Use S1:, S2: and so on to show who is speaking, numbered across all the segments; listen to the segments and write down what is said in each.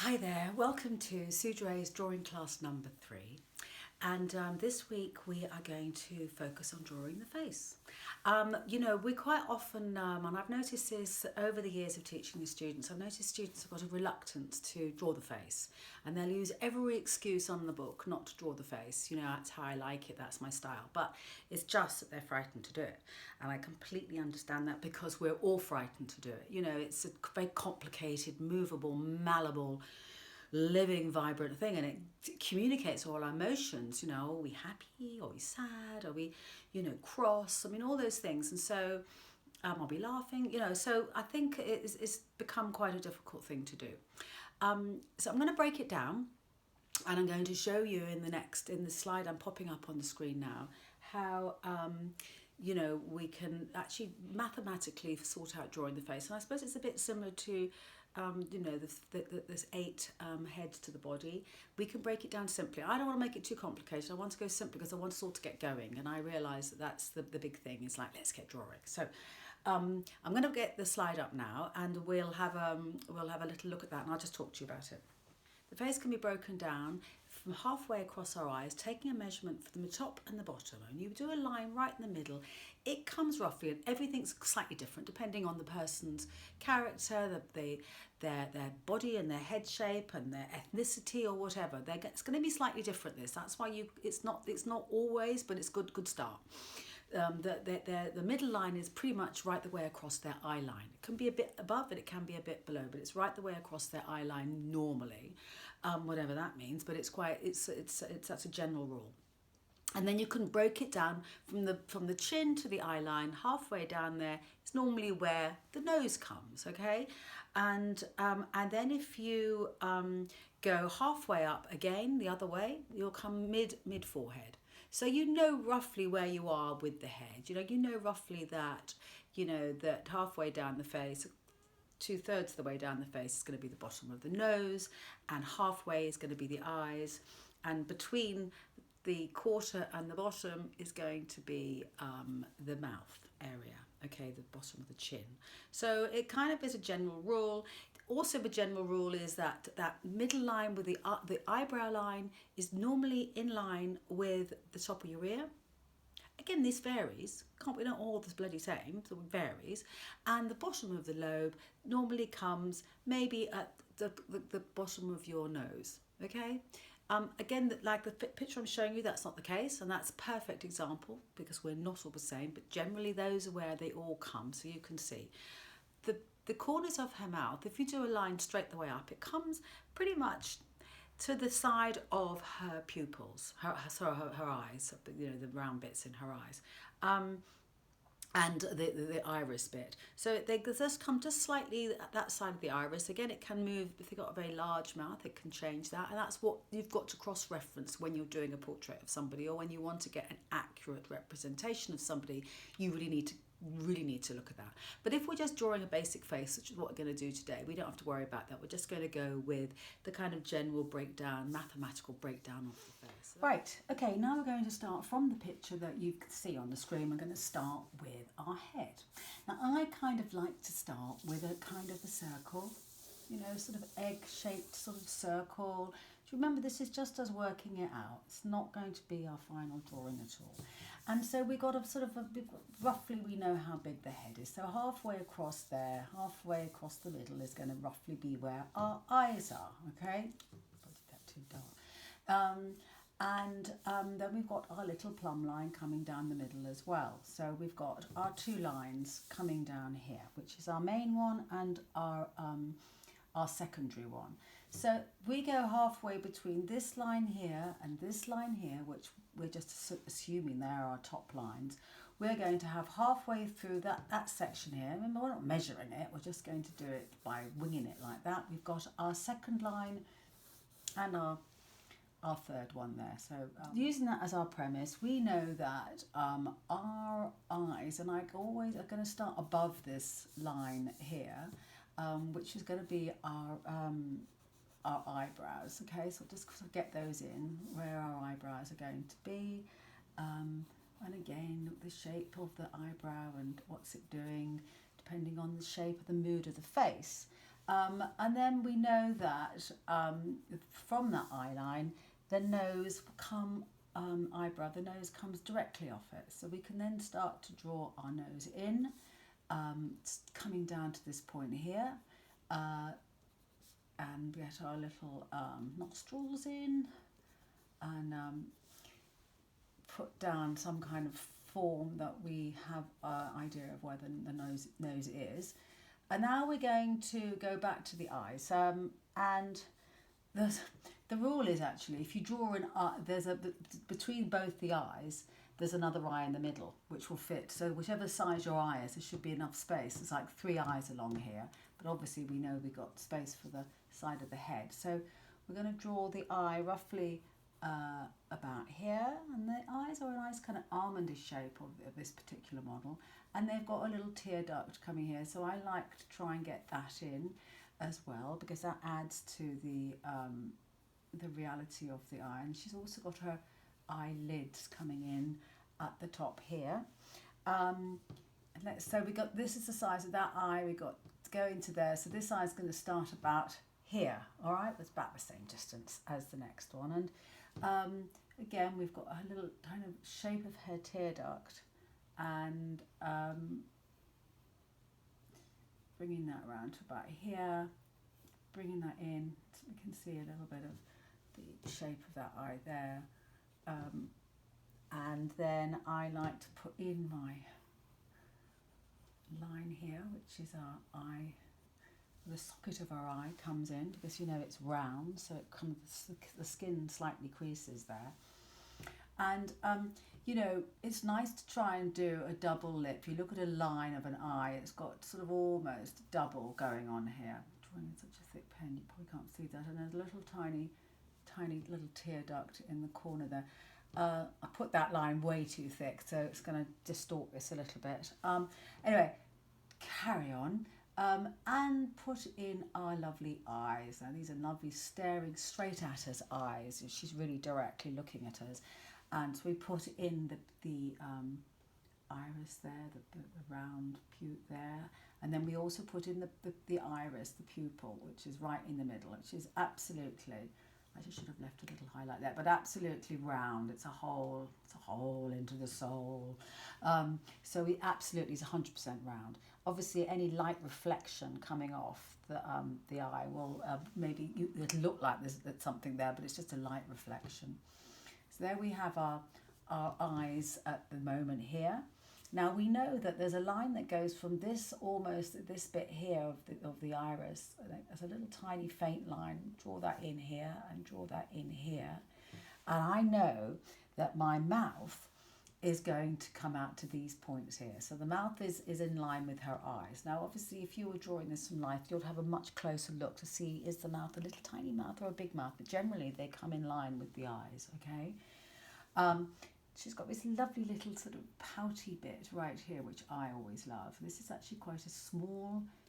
S1: Hi there, welcome to Sue Dray's drawing class number 3. And this week we are going to focus on drawing the face. We quite often, and I've noticed this over the years of teaching the students, I've noticed students have got a reluctance to draw the face. And they'll use every excuse on the book not to draw the face. That's how I like it, that's my style. But it's just that they're frightened to do it. And I completely understand that because we're all frightened to do it. It's a very complicated, movable, malleable, living, vibrant thing, and it communicates all our emotions. Are we happy? Are we sad? Are we, cross? All those things. And so, are we laughing? So I think it's become quite a difficult thing to do. So I'm going to break it down, and I'm going to show you in the slide I'm popping up on the screen now how we can actually mathematically sort out drawing the face. And I suppose it's a bit similar to there's 8 heads to the body. We can break it down simply. I don't want to make it too complicated. I want to go simply because I want us all to get going. And I realise that that's the big thing. Is like, let's get drawing. So I'm going to get the slide up now, and we'll have a little look at that, and I'll just talk to you about it. The face can be broken down from halfway across our eyes, taking a measurement from the top and the bottom. And you do a line right in the middle. It comes roughly, and everything's slightly different depending on the person's character, their body and their head shape and their ethnicity or whatever. It's going to be slightly different. That's why it's not always, but it's good start. The middle line is pretty much right the way across their eye line. It can be a bit above and it can be a bit below, but it's right the way across their eye line normally, whatever that means. But that's a general rule. And then you can break it down from the chin to the eye line. Halfway down there is normally where the nose comes, okay? And then if you go halfway up again the other way, you'll come mid forehead. So you know roughly where you are with the head. You know roughly that that halfway down the face, 2/3 of the way down the face is going to be the bottom of the nose, and halfway is going to be the eyes, and between the quarter and the bottom is going to be the mouth area, okay, the bottom of the chin. So it kind of is a general rule. Also, the general rule is that middle line with the eyebrow line is normally in line with the top of your ear. Again, this varies. We're not all the bloody same, so it varies. And the bottom of the lobe normally comes maybe at the bottom of your nose, okay? Again, like the picture I'm showing you, that's not the case, and that's a perfect example because we're not all the same, but generally those are where they all come, so you can see. The corners of her mouth, if you do a line straight the way up, it comes pretty much to the side of her pupils, her eyes, the round bits in her eyes, and the iris bit. So they just come just slightly at that side of the iris. Again, it can move. If they've got a very large mouth, it can change that, and that's what you've got to cross-reference when you're doing a portrait of somebody, or when you want to get an accurate representation of somebody. You really need to look at that. But if we're just drawing a basic face, which is what we're going to do today, we don't have to worry about that. We're just going to go with the kind of general breakdown, mathematical breakdown of the face. Right, okay, now we're going to start from the picture that you can see on the screen. We're going to start with our head. Now, I kind of like to start with a kind of a circle, sort of egg-shaped sort of circle. Do you remember, this is just us working it out. It's not going to be our final drawing at all. And so we got roughly we know how big the head is. So halfway across there, halfway across the middle is going to roughly be where our eyes are, okay? Probably that too dark. Then we've got our little plumb line coming down the middle as well. So we've got our 2 lines coming down here, which is our main one and our secondary one. So we go halfway between this line here and this line here, which we're just assuming they're our top lines. We're going to have halfway through that section here. Remember, we're not measuring it, we're just going to do it by winging it like that. We've got our second line and our 3rd one there. So using that as our premise, we know that our eyes, and I always are going to start above this line here, which is going to be our eyebrows, okay? So just get those in, where our eyebrows are going to be. And again, the shape of the eyebrow and what's it doing, depending on the shape of the mood of the face. And then we know that from that eye line, the nose eyebrow, the nose comes directly off it. So we can then start to draw our nose in, coming down to this point here, and get our little nostrils in, and put down some kind of form that we have an idea of where the nose is. And now we're going to go back to the eyes, and the rule is actually, if you draw an eye, between both the eyes, there's another eye in the middle which will fit. So whichever size your eye is, there should be enough space. There's like 3 eyes along here, but obviously we know we've got space for the side of the head. So we're going to draw the eye roughly about here, and the eyes are a nice kind of almondish shape of this particular model, and they've got a little tear duct coming here, so I like to try and get that in as well, because that adds to the reality of the eye. And she's also got her eyelids coming in at the top here. So we got, this is the size of that eye, we got to go into there, so this eye is going to start about here. All right, it's about the same distance as the next one. And again, we've got a little kind of shape of her tear duct, and bringing that around to about here, bringing that in so we can see a little bit of the shape of that eye there. And then I like to put in my line here, which is our eye. The socket of our eye comes in, because you know it's round, so it comes, the skin slightly creases there. And you know, it's nice to try and do a double lip. You look at a line of an eye, it's got sort of almost double going on here. I'm drawing in such a thick pen, you probably can't see that. And there's a little tiny little tear duct in the corner there. I put that line way too thick, so it's going to distort this a little bit. Anyway, carry on. And put in our lovely eyes. Now these are lovely staring straight at us eyes. She's really directly looking at us. And so we put in the iris there, the round pupil there. And then we also put in the iris, the pupil, which is right in the middle, which is absolutely, I just should have left a little highlight there, but absolutely round. It's a hole into the soul. So it absolutely is 100% round. Obviously, any light reflection coming off the eye will maybe it'll look like there's something there, but it's just a light reflection. So there we have our eyes at the moment here. Now we know that there's a line that goes from this bit here of the iris. There's a little tiny faint line. Draw that in here and draw that in here. And I know that my mouth is going to come out to these points here. So the mouth is in line with her eyes. Now obviously if you were drawing this from life, you'll have a much closer look to see, is the mouth a little tiny mouth or a big mouth? But generally they come in line with the eyes, okay? She's got this lovely little sort of pouty bit right here, which I always love. This is actually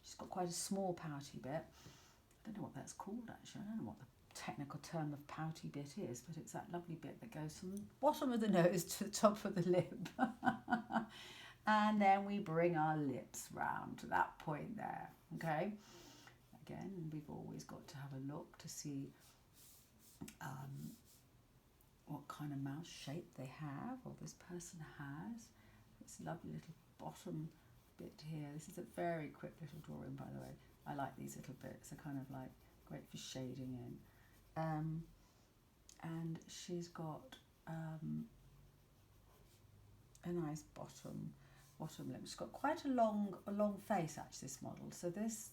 S1: she's got quite a small pouty bit. I don't know what that's called actually. I don't know what the technical term of pouty bit is, but it's that lovely bit that goes from the bottom of the nose to the top of the lip. And then we bring our lips round to that point there, okay? Again, we've always got to have a look to see what kind of mouth shape they have, or this person has. This lovely little bottom bit here. This is a very quick little drawing, by the way. I like these little bits. They're kind of like great for shading in. And she's got a nice bottom lip. She's got quite a long face actually, this model. So this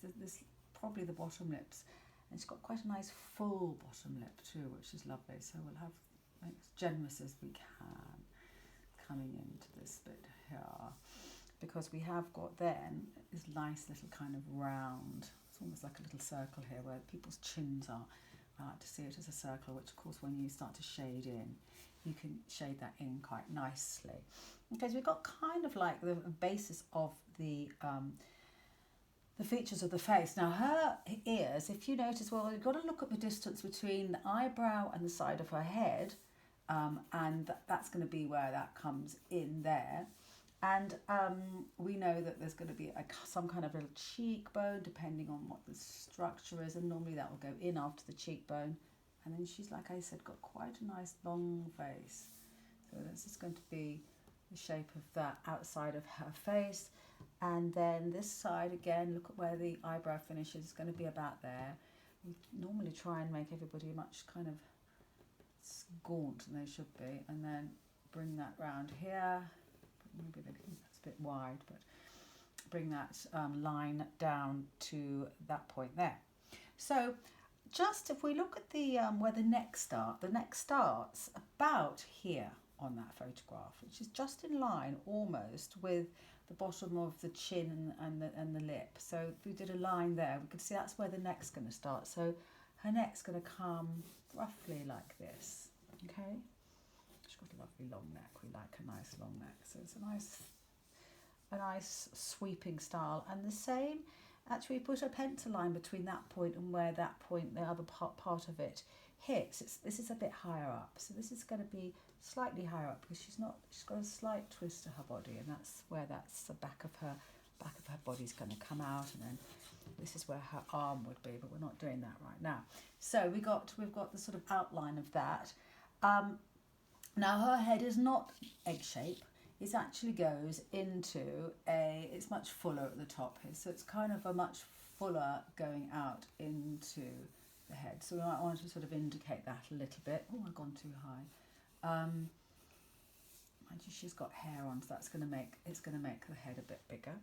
S1: probably the bottom lips, and she's got quite a nice full bottom lip too, which is lovely. So we'll have as generous as we can coming into this bit here, because we have got then this nice little kind of round, it's almost like a little circle here where people's chins are. I like to see it as a circle, which of course when you start to shade in, you can shade that in quite nicely. Okay, so we've got kind of like the basis of the features of the face. Now her ears, if you notice, well, you've got to look at the distance between the eyebrow and the side of her head, and that's going to be where that comes in there. And we know that there's going to be some kind of little cheekbone depending on what the structure is, and normally that will go in after the cheekbone. And then she's, like I said, got quite a nice long face. So this is going to be the shape of that outside of her face. And then this side again, look at where the eyebrow finish is going to be about there. We normally try and make everybody much kind of gaunt than they should be, and then bring that round here. Maybe that's a bit wide, but bring that line down to that point there. So just if we look at the where the neck starts about here on that photograph, which is just in line almost with the bottom of the chin and the lip. So if we did a line there, we could see that's where the neck's going to start. So her neck's going to come roughly like this. Okay, she's got a lovely long neck. We like a nice long neck, so it's a nice sweeping style. And the same, actually, we put a pencil line between that point and where that point, the other part of it hits. This is a bit higher up, so this is going to be slightly higher up because she's got a slight twist to her body, and that's where the back of her body's going to come out, and then this is where her arm would be, but we're not doing that right now. So we've got the sort of outline of that. Now her head is not egg shape. It actually goes into it's much fuller at the top here, so it's kind of a much fuller going out into the head. So we might want to sort of indicate that a little bit. Oh, I've gone too high. Mind you, she's got hair on, so it's going to make the head a bit bigger.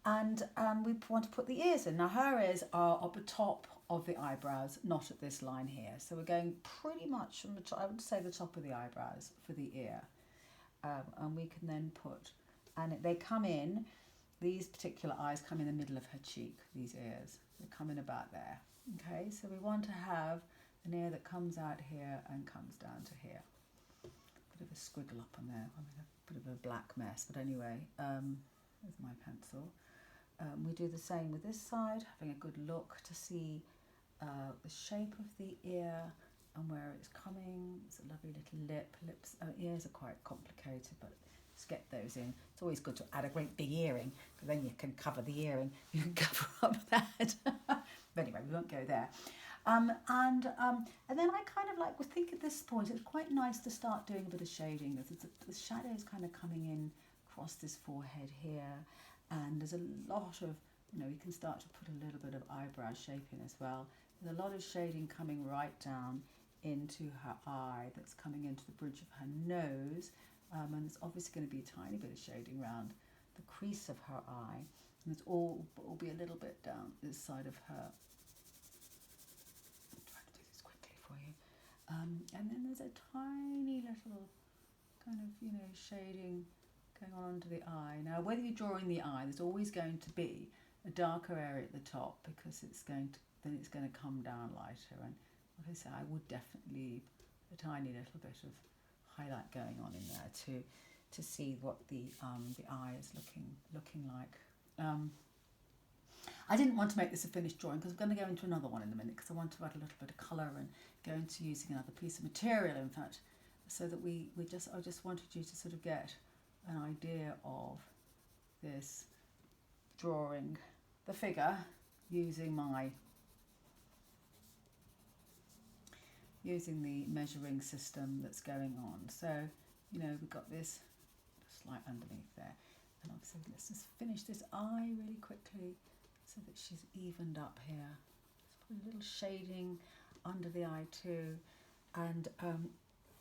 S1: And we want to put the ears in. Now her ears are up the top of the eyebrows, not at this line here. So we're going pretty much from the top, I would say the top of the eyebrows for the ear. And we can then put, and they come in, these particular eyes come in the middle of her cheek, these ears. They come in about there. Okay, so we want to have an ear that comes out here and comes down to here. Bit of a squiggle up on there, I mean, a bit of a black mess, but anyway, there's my pencil. We do the same with this side, having a good look to see the shape of the ear and where it's coming. It's a lovely little lip. Ears are quite complicated, but let's get those in. It's always good to add a great big earring, because then you can cover the earring, you can cover up that. But anyway, we won't go there. And then I kind of like, we think at this point it's quite nice to start doing a bit of shading. The shadow is kind of coming in across this forehead here, and there's a lot of, you can start to put a little bit of eyebrow shaping as well. There's a lot of shading coming right down into her eye, that's coming into the bridge of her nose, and there's obviously going to be a tiny bit of shading around the crease of her eye, and it's all will be a little bit down this side of her. I'm trying to do this quickly for you. And then there's a tiny little kind of, shading going on under the eye. Now, whether you're drawing the eye, there's always going to be a darker area at the top, because it's going to come down lighter. And like I say, I would definitely leave a tiny little bit of highlight going on in there to see what the eye is looking like. I didn't want to make this a finished drawing, because I'm going to go into another one in a minute, because I want to add a little bit of colour and go into using another piece of material, in fact, so that I just wanted you to sort of get an idea of this drawing the figure using the measuring system that's going on. So, we've got this just like underneath there. And obviously, let's just finish this eye really quickly so that she's evened up here. Just put a little shading under the eye too. And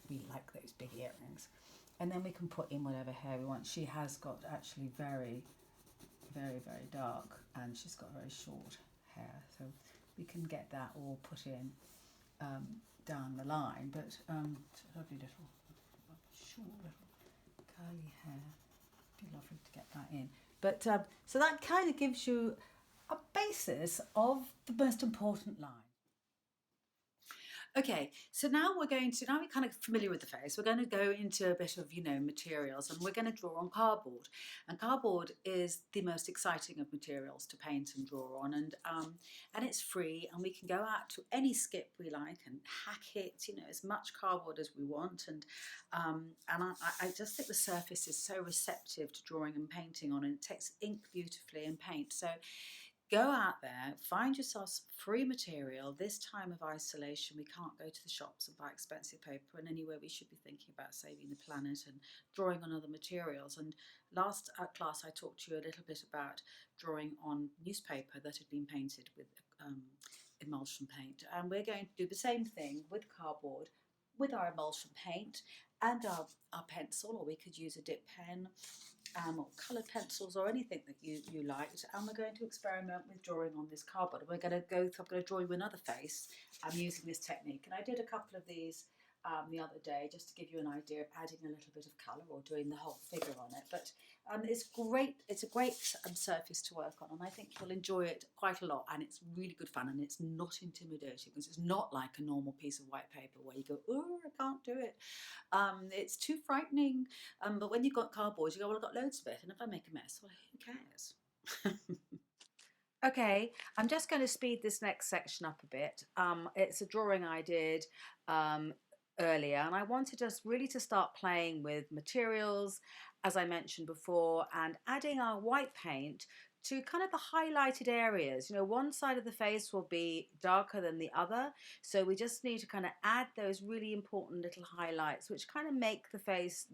S1: we like those big earrings. And then we can put in whatever hair we want. She has got actually very, very, very dark, and she's got very short hair. So we can get that all put in down the line. But it's a lovely little, short little curly hair. Be lovely to get that in. But so that kind of gives you a basis of the most important line. Okay, so now we're kind of familiar with the face. We're going to go into a bit of, materials, and we're going to draw on cardboard. And cardboard is the most exciting of materials to paint and draw on, and it's free, and we can go out to any skip we like and hack it, as much cardboard as we want. And I just think the surface is so receptive to drawing and painting on, and it takes ink beautifully and paint. So go out there, find yourself some free material. This time of isolation, we can't go to the shops and buy expensive paper, and anyway, we should be thinking about saving the planet and drawing on other materials. And last class, I talked to you a little bit about drawing on newspaper that had been painted with emulsion paint. And we're going to do the same thing with cardboard, with our emulsion paint and our pencil, or we could use a dip pen, or coloured pencils, or anything that you liked, and we're going to experiment with drawing on this cardboard. I'm going to draw you another face. I'm using this technique, and I did a couple of these the other day just to give you an idea of adding a little bit of colour or doing the whole figure on it. But it's great. It's a great surface to work on, and I think you'll enjoy it quite a lot. And it's really good fun, and it's not intimidating because it's not like a normal piece of white paper where you go, oh, I can't do it. It's too frightening. But when you've got cardboard, you go, well, I've got loads of it, and if I make a mess, well, who cares? Okay, I'm just going to speed this next section up a bit. It's a drawing I did earlier, and I wanted us really to start playing with materials, as I mentioned before, and adding our white paint to kind of the highlighted areas. One side of the face will be darker than the other, so we just need to kind of add those really important little highlights which kind of make the face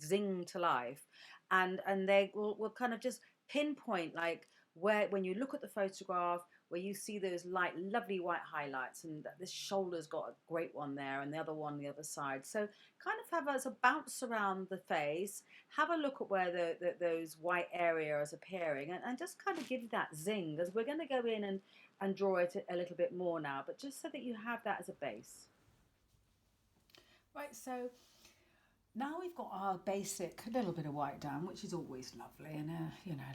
S1: zing to life, and they will kind of just pinpoint, like, where when you look at the photograph, where you see those lovely white highlights, and this shoulder's got a great one there, and the other one the other side. So kind of have us a bounce around the face, have a look at where those white areas are appearing, and just kind of give you that zing, because we're going to go in and draw it a little bit more now, but just so that you have that as a base. Right, so now we've got our basic little bit of white down, which is always lovely, and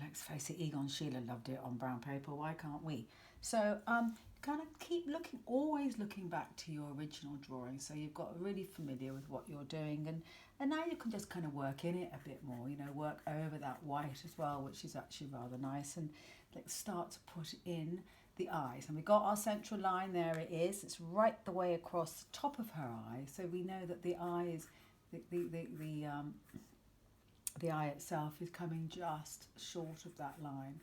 S1: let's face it, Egon Schiele loved it on brown paper. Why can't we? So kind of keep looking, always looking back to your original drawing, so you've got really familiar with what you're doing, and now you can just kind of work in it a bit more. Work over that white as well, which is actually rather nice, and let's start to put in the eyes. And we've got our central line. There it is. It's right the way across the top of her eye, so we know that the eye is. The eye itself is coming just short of that line,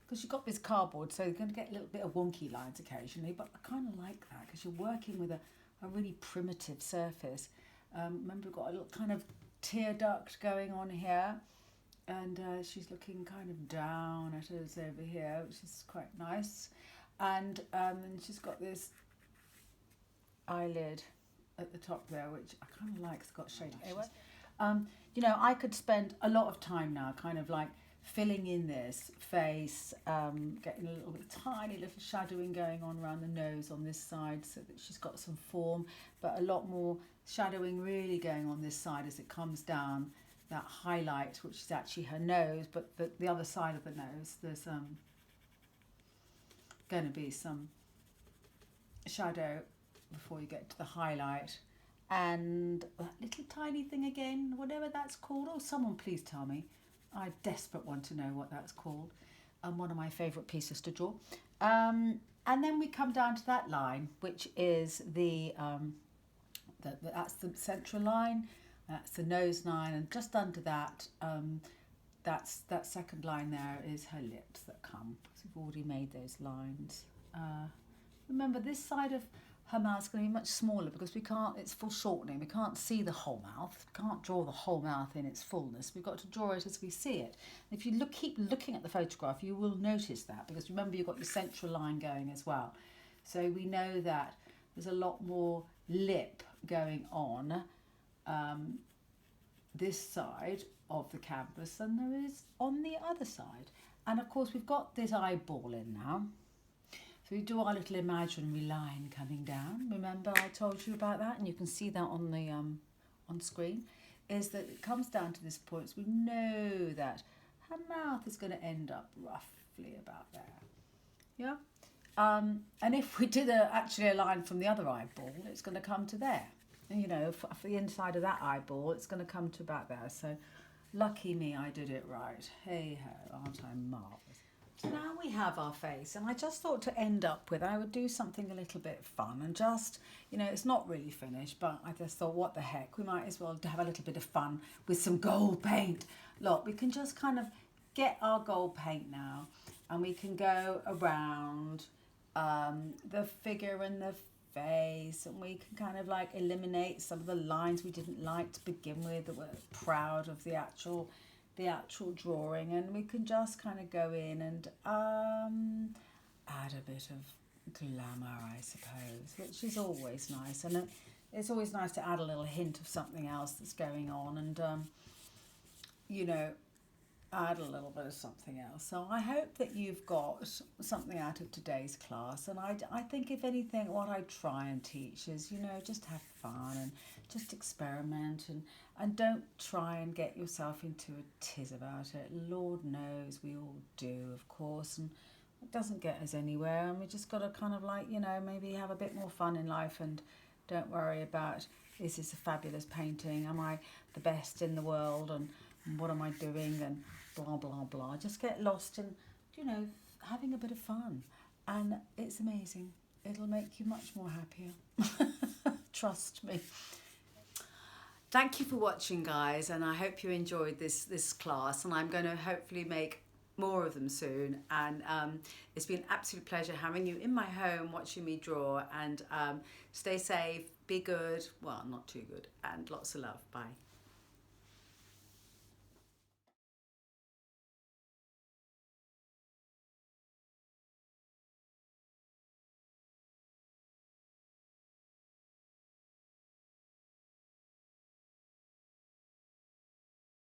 S1: because you've got this cardboard, so you're going to get a little bit of wonky lines occasionally, but I kind of like that because you're working with a really primitive surface. Remember, we've got a little kind of tear duct going on here, and she's looking kind of down at us over here, which is quite nice, and she's got this eyelid at the top there, which I kind of like. It's got shade lashes. I could spend a lot of time now kind of like filling in this face, getting a little bit tiny little shadowing going on around the nose on this side so that she's got some form, but a lot more shadowing really going on this side as it comes down, that highlight, which is actually her nose, but the other side of the nose, there's going to be some shadow before you get to the highlight, and that little tiny thing again, whatever that's called. Oh, someone please tell me. I desperate want to know what that's called. One of my favourite pieces to draw. And then we come down to that line, which is that's the central line. That's the nose line, and just under that, that second line there is her lips that come, because we've already made those lines. Remember, this side of her mouth's going to be much smaller because it's foreshortening. We can't see the whole mouth. We can't draw the whole mouth in its fullness. We've got to draw it as we see it. And if you keep looking at the photograph, you will notice that, because remember, you've got your central line going as well. So we know that there's a lot more lip going on this side of the canvas than there is on the other side. And of course, we've got this eyeball in now. So we do our little imaginary line coming down. Remember, I told you about that, and you can see that on the on screen. Is that it comes down to this point, so we know that her mouth is going to end up roughly about there. Yeah, And if we did actually a line from the other eyeball, it's going to come to there. And, you know, for the inside of that eyeball, it's going to come to about there. So lucky me, I did it right. Hey ho, aren't I marvellous? So now we have our face, and I just thought to end up with, I would do something a little bit fun and just, you know, it's not really finished, but I just thought, what the heck, we might as well have a little bit of fun with some gold paint. Look, we can just kind of get our gold paint now, and we can go around the figure and the face, and we can kind of like eliminate some of the lines we didn't like to begin with, that we're proud of the actual drawing, and we can just kind of go in and add a bit of glamour, I suppose, which is always nice. And it's always nice to add a little hint of something else that's going on, and you know, add a little bit of something else. So I hope that you've got something out of today's class, and I think if anything what I try and teach is, you know, just have fun and just experiment, and don't try and get yourself into a tiz about it. Lord knows we all do, of course, and it doesn't get us anywhere, and we just got to kind of like, you know, maybe have a bit more fun in life, and don't worry about, is this a fabulous painting, am I the best in the world, and what am I doing, and blah blah blah. Just get lost in, you know, having a bit of fun, and it's amazing. It'll make you much more happier. Trust me. Thank you for watching, guys, and I hope you enjoyed this class, and I'm going to hopefully make more of them soon. And it's been an absolute pleasure having you in my home watching me draw, and stay safe, be good, well, not too good, and lots of love. Bye.